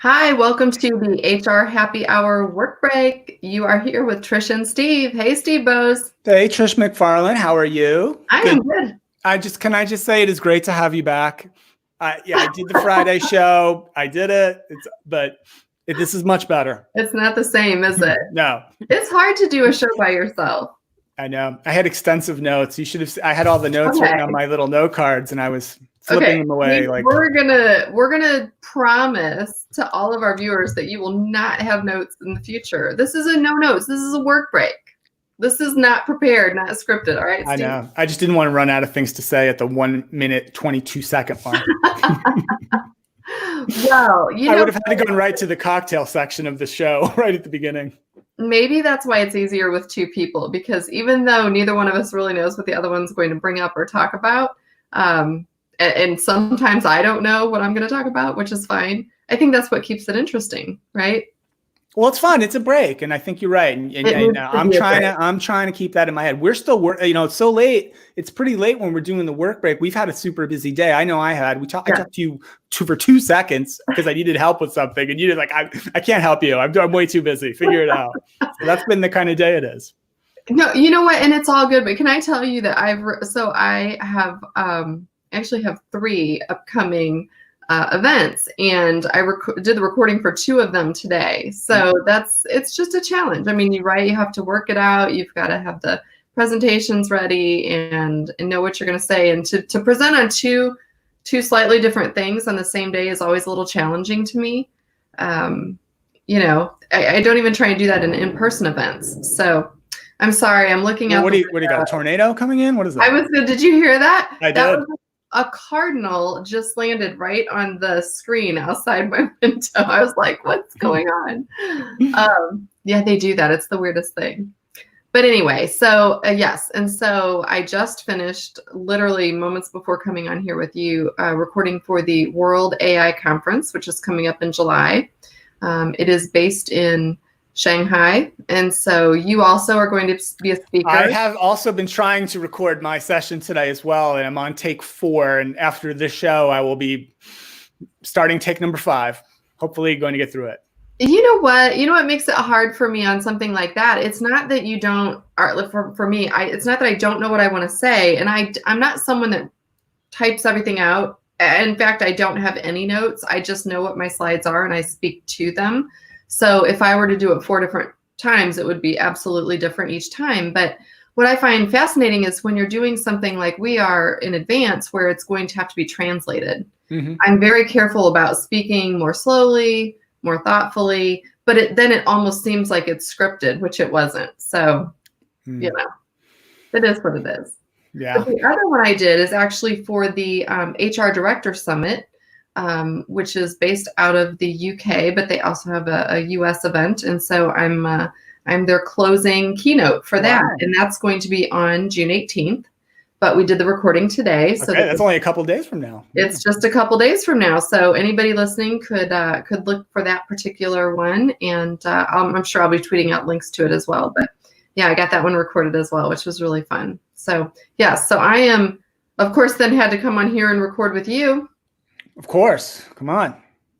Hi, welcome to the HR Happy Hour Work Break. You are here with Trish and Steve. Hey, Steve Bose. Hey, Trish McFarlane, how are you? I am good. Can I just say it is great to have you back. I did the Friday show. I did it. This is much better. It's not the same, is it? No. It's hard to do a show by yourself. I know. I had extensive notes. I had all the notes written on my little note cards, and I was flipping them away. We're gonna promise to all of our viewers that you will not have notes in the future. This is a no notes. This is a work break. This is not prepared, not scripted. All right, Steve? I know. I just didn't want to run out of things to say at the 1 minute 22-second mark. Well, I would have had to go right to the cocktail section of the show right at the beginning. Maybe that's why it's easier with two people, because even though neither one of us really knows what the other one's going to bring up or talk about, and sometimes I don't know what I'm going to talk about, which is fine. I think that's what keeps it interesting, right? Well, it's fun. It's a break, and I think you're right. And I'm trying to keep that in my head. We're still it's so late. It's pretty late when we're doing the work break. We've had a super busy day. I know I had. I talked to you for 2 seconds because I needed help with something, and you did like, I can't help you. I'm way too busy. Figure it out. So that's been the kind of day it is. No, you know what? And it's all good. But can I tell you that I have actually have 3 upcoming events, and I did the recording for 2 of them today. So it's just a challenge. I mean, you have to work it out. You've got to have the presentations ready and know what you're going to say. And to present on two slightly different things on the same day is always a little challenging to me. I don't even try and do that in in-person events. So I'm sorry. I'm looking at what do you got? A tornado coming in? What is that? Did you hear that? I did. A cardinal just landed right on the screen outside my window. I was like, what's going on? Yeah, they do that. It's the weirdest thing. But anyway, so yes. And so I just finished literally moments before coming on here with you, recording for the World AI Conference, which is coming up in July. It is based in Shanghai. And so you also are going to be a speaker. I have also been trying to record my session today as well, and I'm on take 4. And after this show, I will be starting take number 5. Hopefully going to get through it. You know what makes it hard for me on something like that? It's not that you don't, for me, it's not that I don't know what I want to say. And I'm not someone that types everything out. In fact, I don't have any notes. I just know what my slides are and I speak to them. So if I were to do it 4 different times, it would be absolutely different each time. But what I find fascinating is when you're doing something like we are in advance, where it's going to have to be translated. Mm-hmm. I'm very careful about speaking more slowly, more thoughtfully, but then it almost seems like it's scripted, which it wasn't. So, it is what it is. Yeah. But the other one I did is actually for the HR Director Summit, which is based out of the UK, but they also have a US event. And so I'm their closing keynote for that. Wow. And that's going to be on June 18th. But we did the recording today. So that's only a couple days from now. It's just a couple days from now. So anybody listening could look for that particular one. And I'm sure I'll be tweeting out links to it as well. But yeah, I got that one recorded as well, which was really fun. So yeah, so I am, of course, then had to come on here and record with you. Of course. Come on.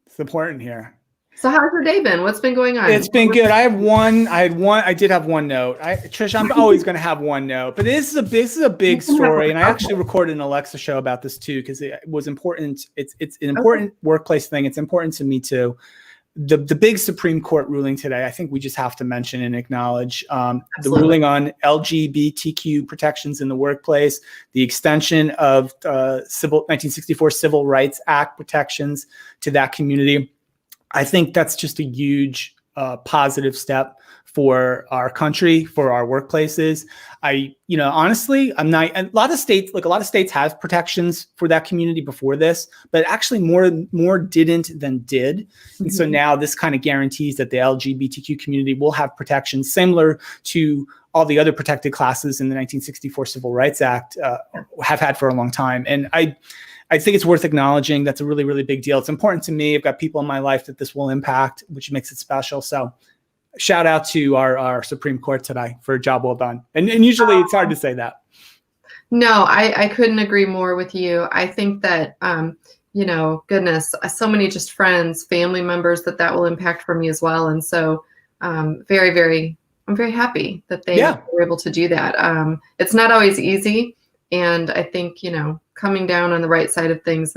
It's important here. So how's your day been? What's been going on? It's been good. I did have one note. Trish, I'm always going to have one note, but this is a big story. And I actually recorded an Alexa show about this too, because it was important. It's an important workplace thing. It's important to me too. The big Supreme Court ruling today, I think we just have to mention and acknowledge the ruling on LGBTQ protections in the workplace, the extension of 1964 Civil Rights Act protections to that community. I think that's just a huge positive step for our country, for our workplaces. Honestly, I'm not, a lot of states have protections for that community before this, but actually more didn't than did. Mm-hmm. And so now this kind of guarantees that the LGBTQ community will have protections similar to all the other protected classes in the 1964 Civil Rights Act have had for a long time. And I think it's worth acknowledging. That's a really, really big deal. It's important to me. I've got people in my life that this will impact, which makes it special. So shout out to our Supreme Court today for a job well done. And usually it's hard to say that. No, I couldn't agree more with you. I think that goodness, so many just friends, family members that will impact for me as well. And so very, very, I'm very happy that they were able to do that. It's not always easy. And I think, coming down on the right side of things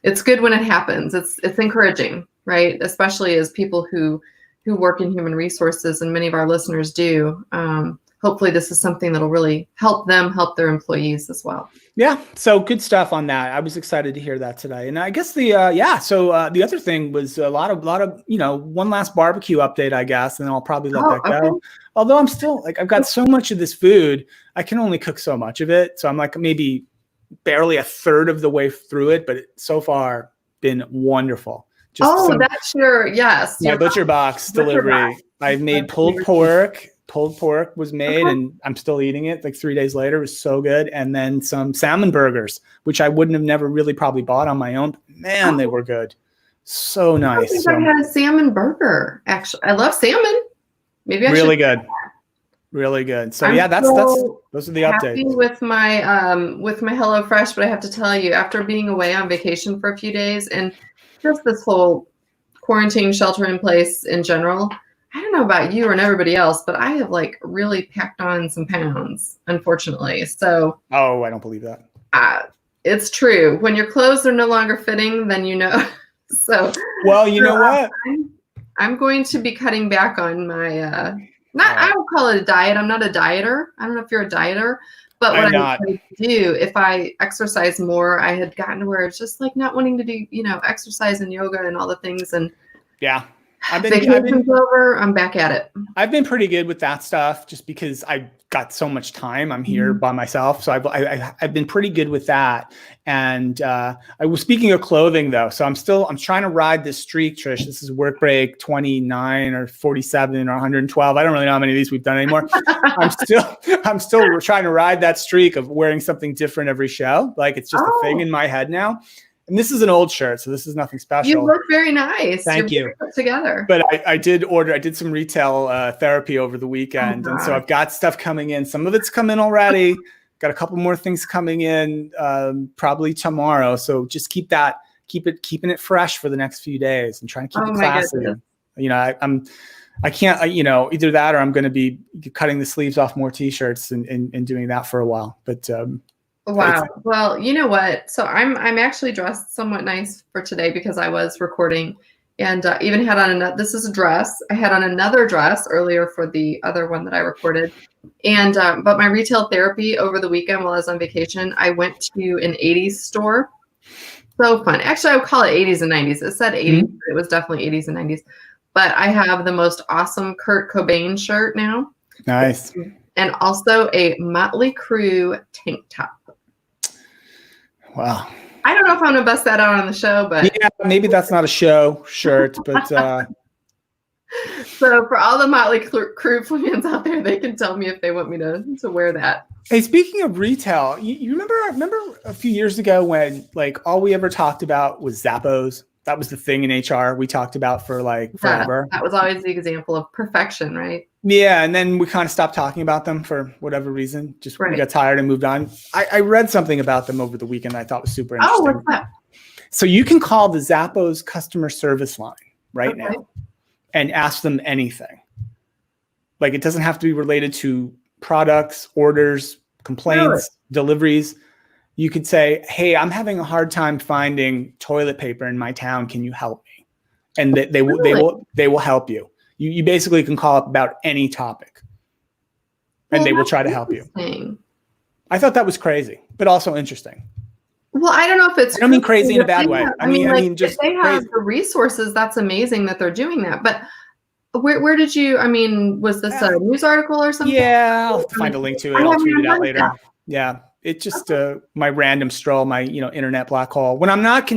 it's good when it happens. It's encouraging, right? Especially as people who work in human resources, and many of our listeners do. Hopefully this is something that'll really help them help their employees as well. Yeah. So good stuff on that. I was excited to hear that today. And I guess the other thing was a lot of, one last barbecue update, I guess, and then I'll probably let that go. Okay. Although I'm still I've got so much of this food, I can only cook so much of it. So I'm maybe barely a third of the way through it, but so far been wonderful. That's yes. My butcher box delivery. I've made pulled pork. Pulled pork was made, and I'm still eating it 3 days later. It was so good. And then some salmon burgers, which I wouldn't have never really probably bought on my own. Man, they were good. So nice. I had a salmon burger. Actually, I love salmon. Maybe I really good. Really good. So those are the updates. With my HelloFresh, but I have to tell you, after being away on vacation for a few days and just this whole quarantine shelter in place in general, I don't know about you and everybody else, but I have really packed on some pounds, unfortunately. So I don't believe that. It's true. When your clothes are no longer fitting, then So you know what? I'm going to be cutting back on my I don't call it a diet. I'm not a dieter. I don't know if you're a dieter, but what I do, if I exercise more, I had gotten to where it's just not wanting to do, exercise and yoga and all the things. And vacation's over, I'm back at it. I've been pretty good with that stuff just because I got so much time. I'm here by myself. So I've been pretty good with that. And I was speaking of clothing though. So I'm trying to ride this streak, Trish. This is work break 29 or 47 or 112. I don't really know how many of these we've done anymore. I'm still trying to ride that streak of wearing something different every show. It's just a thing in my head now. And this is an old shirt, so this is nothing special. You look very nice. Thank you. Put together. But I did some retail therapy over the weekend. And so I've got stuff coming in. Some of it's come in already. Got a couple more things coming in probably tomorrow. So just keeping it fresh for the next few days and trying to keep it classy. I can't, either that or I'm going to be cutting the sleeves off more t-shirts and doing that for a while. But wow. Well, you know what? So I'm actually dressed somewhat nice for today because I was recording, and even had on this is a dress. I had on another dress earlier for the other one that I recorded. And but my retail therapy over the weekend while I was on vacation, I went to an 80s store. So fun. Actually, I would call it 80s and 90s. It said 80s, but it was definitely 80s and 90s. But I have the most awesome Kurt Cobain shirt now. Nice. And also a Motley Crue tank top. Wow. I don't know if I'm going to bust that out on the show, but yeah, maybe that's not a show shirt, but so for all the Motley Crue fans out there, they can tell me if they want me to wear that. Hey, speaking of retail, you remember a few years ago when all we ever talked about was Zappos? That was the thing in HR we talked about for forever. That was always the example of perfection, right? Yeah, and then we kind of stopped talking about them for whatever reason. Just we got tired and moved on. I read something about them over the weekend that I thought was super interesting. Oh, what's that? So you can call the Zappos customer service line now and ask them anything. It doesn't have to be related to products, orders, complaints, deliveries. You could say, hey, I'm having a hard time finding toilet paper in my town. Can you help me? And they will help you. You basically can call up about any topic and they will try to help you. I thought that was crazy, but also interesting. Well, I don't know if it's. I don't mean crazy in a bad way. I mean, just if they have the resources. That's amazing that they're doing that. But where did you? I mean, was this a news article or something? Yeah, I'll have to find a link to it. I'll tweet it out later. Yeah, it's just my random stroll, my internet black hole. When I'm not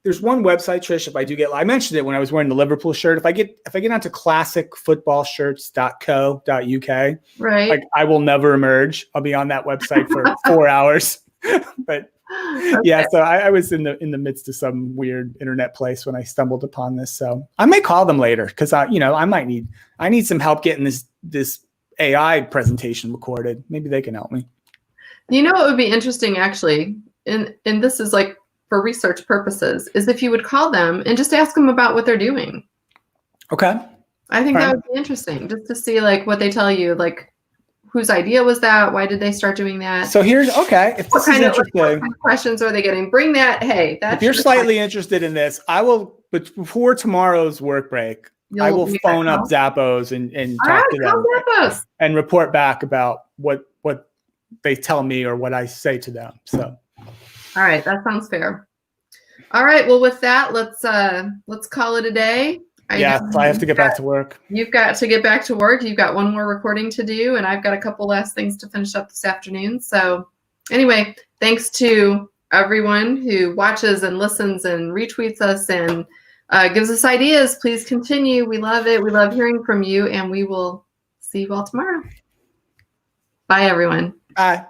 there's one website, Trish. If I do I mentioned it when I was wearing the Liverpool shirt. If I get onto classicfootballshirts.co.uk, right? I will never emerge. I'll be on that website for 4 hours. But yeah, so I was in the midst of some weird internet place when I stumbled upon this. So I may call them later because I need some help getting this AI presentation recorded. Maybe they can help me. You know what would be interesting actually, and this is for research purposes is if you would call them and just ask them about what they're doing. Okay. I think that would be interesting, just to see like what they tell you, like whose idea was that? Why did they start doing that? So here's if this is interesting. What kind of questions are they getting? Bring that. Hey, if you're slightly interested in this, I will. But before tomorrow's work break, I will phone up Zappos and talk to them and report back about what they tell me or what I say to them. So, all right, that sounds fair. All right, well, with that, let's call it a day. I have to get back to work. You've got to get back to work. You've got one more recording to do, and I've got a couple last things to finish up this afternoon. So anyway, thanks to everyone who watches and listens and retweets us and gives us ideas. Please continue. We love it. We love hearing from you, and we will see you all tomorrow. Bye, everyone. Bye.